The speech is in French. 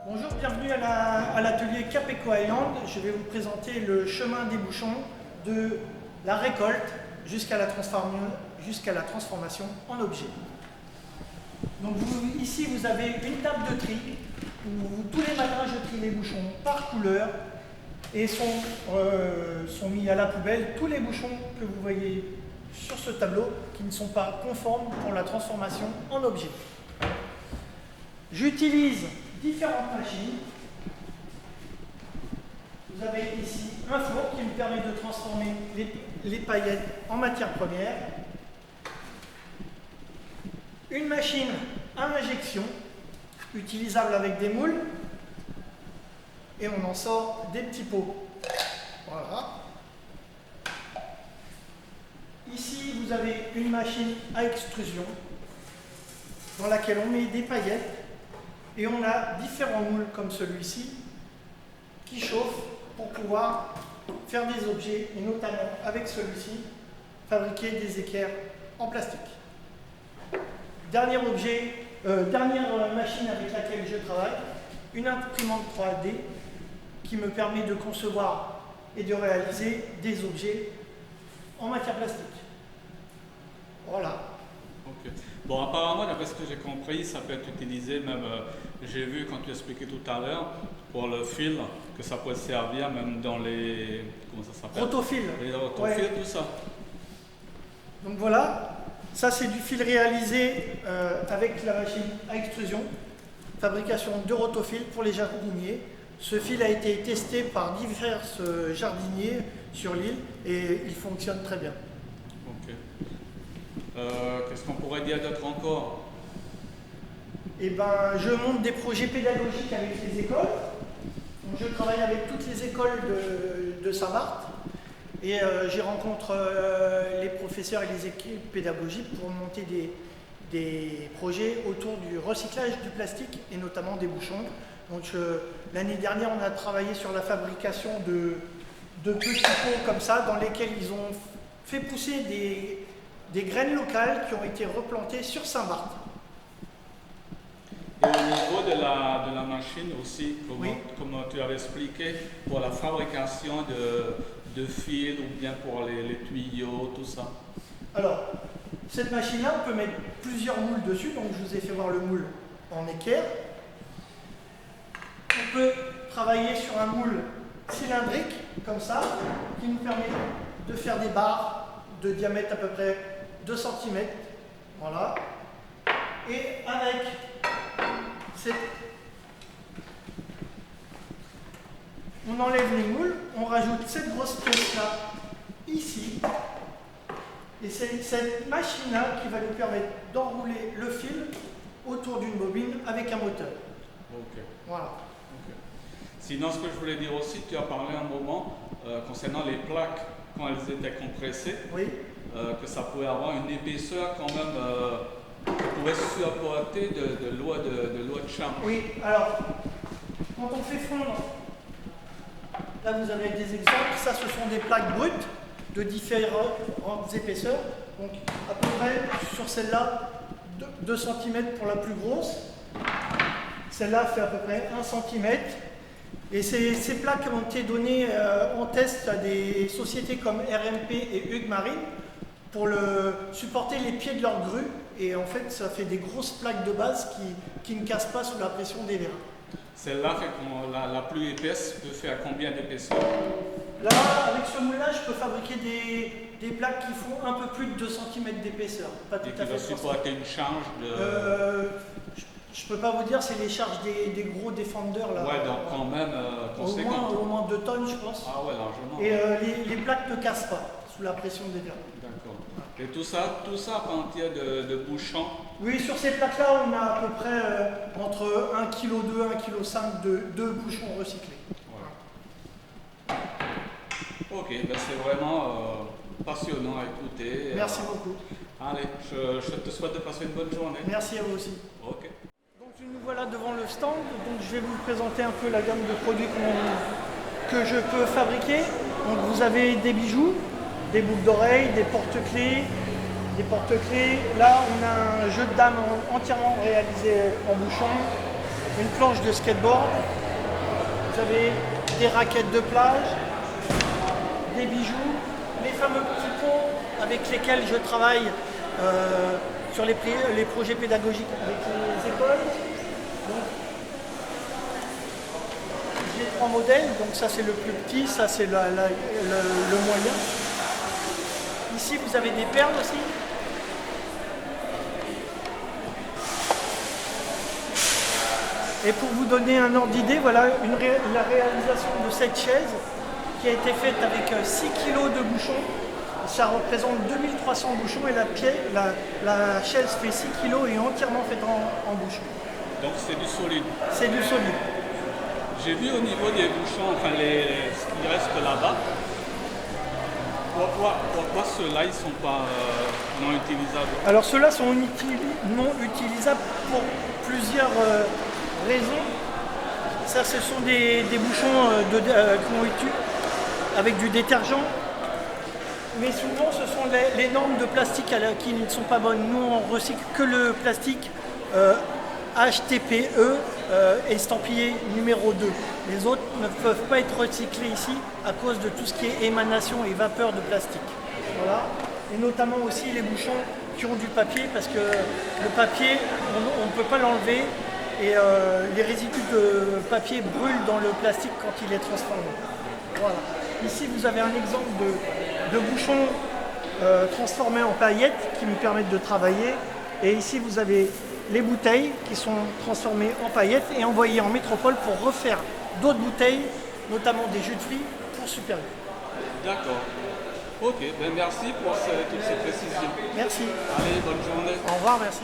Bonjour, bienvenue à l'atelier Capeco Island. Je vais vous présenter le chemin des bouchons de la récolte jusqu'à la transformation en objet. Donc ici vous avez une table de tri où tous les matins je trie les bouchons par couleur et sont mis à la poubelle tous les bouchons que vous voyez sur ce tableau qui ne sont pas conformes pour la transformation en objet. J'utilise différentes machines. Vous avez ici un four qui me permet de transformer les paillettes en matière première. Une machine à injection utilisable avec des moules. Et on en sort des petits pots. Voilà. Ici, vous avez une machine à extrusion dans laquelle on met des paillettes. Et on a différents moules comme celui-ci qui chauffent pour pouvoir faire des objets, et notamment avec celui-ci, fabriquer des équerres en plastique. Dernière machine avec laquelle je travaille, une imprimante 3D qui me permet de concevoir et de réaliser des objets en matière plastique. Voilà. Okay. Bon, apparemment, d'après ce que j'ai compris, ça peut être utilisé même, j'ai vu quand tu expliquais tout à l'heure, pour le fil, que ça peut servir même dans les, comment ça s'appelle? Rotofil. Les rotofils, ouais. Tout ça. Donc voilà, ça c'est du fil réalisé avec la machine à extrusion, fabrication de rotofil pour les jardiniers. Ce fil a été testé par divers jardiniers sur l'île et il fonctionne très bien. Ok. Qu'est-ce qu'on pourrait dire d'autre encore? Eh ben, je monte des projets pédagogiques avec les écoles. Donc, je travaille avec toutes les écoles de Saint-Marthe et j'y rencontre les professeurs et les équipes pédagogiques pour monter des projets autour du recyclage du plastique et notamment des bouchons. Donc l'année dernière, on a travaillé sur la fabrication de petits pots comme ça dans lesquels ils ont fait pousser des graines locales qui ont été replantées sur Saint-Marthe. Et au niveau de la machine aussi, oui. Comme tu avais expliqué, pour la fabrication de fils ou bien pour les tuyaux, tout ça. Alors, cette machine-là, on peut mettre plusieurs moules dessus, donc je vous ai fait voir le moule en équerre. On peut travailler sur un moule cylindrique, comme ça, qui nous permet de faire des barres de diamètre à peu près 2 cm. Voilà. Et avec on enlève les moules, on rajoute cette grosse pièce-là ici. Et c'est cette machine-là qui va nous permettre d'enrouler le fil autour d'une bobine avec un moteur. Ok. Voilà. Okay. Sinon, ce que je voulais dire aussi, tu as parlé un moment concernant les plaques quand elles étaient compressées. Oui. Que ça pouvait avoir une épaisseur quand même qui pouvait supporter de l'eau de chambre. Oui, alors, quand on fait fondre, là vous avez des exemples, ça ce sont des plaques brutes de différentes épaisseurs. Donc à peu près sur celle-là, 2 cm pour la plus grosse. Celle-là fait à peu près 1 cm. Et ces plaques ont été données en test à des sociétés comme RMP et Hugues Marine pour supporter les pieds de leur grue. Et en fait, ça fait des grosses plaques de base qui ne cassent pas sous la pression des vérins. Celle-là, la plus épaisse, peut faire combien d'épaisseur? Là, avec ce moule-là, je peux fabriquer des plaques qui font un peu plus de 2 cm d'épaisseur. Pas tout à fait. Et qui va supporter une charge de... je ne peux pas vous dire, c'est les charges des gros défendeurs là. Ouais, donc quand même conséquent. Au moins 2 tonnes, je pense. Ah ouais, largement. Et les plaques ne cassent pas sous la pression des vérins. D'accord. Et tout ça à partir de bouchons? Oui, sur ces plaques-là, on a à peu près entre 1,2 kg et 1,5 kg de bouchons recyclés. Voilà. Ok, ben c'est vraiment passionnant à écouter. Merci beaucoup. Allez, je te souhaite de passer une bonne journée. Merci à vous aussi. Ok. Donc nous voilà devant le stand. Donc je vais vous présenter un peu la gamme de produits que je peux fabriquer. Donc vous avez des bijoux, des boucles d'oreilles, des porte-clés. Là, on a un jeu de dames entièrement réalisé en bouchon. une planche de skateboard, vous avez des raquettes de plage, des bijoux, les fameux petits pots avec lesquels je travaille sur les projets pédagogiques avec les écoles. Donc, j'ai 3 modèles, donc ça c'est le plus petit, ça c'est le moyen. Ici vous avez des perles aussi. Et pour vous donner un ordre d'idée, voilà la réalisation de cette chaise qui a été faite avec 6 kg de bouchons. Ça représente 2300 bouchons et la chaise fait 6 kg et est entièrement faite en bouchons. Donc c'est du solide. C'est du solide. J'ai vu au niveau des bouchons, enfin ce qui reste là-bas, pourquoi ceux-là ils ne sont pas non utilisables? Alors ceux-là sont non utilisables pour plusieurs raisons. Ça, ce sont des bouchons avec du détergent. Mais souvent, ce sont les normes de plastique qui ne sont pas bonnes. Nous, on recycle que le plastique HTPE estampillé numéro 2. Les autres ne peuvent pas être recyclés ici à cause de tout ce qui est émanation et vapeur de plastique. Voilà. Et notamment aussi les bouchons qui ont du papier, parce que le papier, on ne peut pas l'enlever et les résidus de papier brûlent dans le plastique quand il est transformé. Voilà. Ici, vous avez un exemple de bouchons transformés en paillettes qui me permettent de travailler. Et ici, vous avez les bouteilles qui sont transformées en paillettes et envoyées en métropole pour refaire d'autres bouteilles, notamment des jus de fruits pour Super U. D'accord. Ok, ben merci pour toutes ces précisions. Merci. Allez, bonne journée. Au revoir, merci.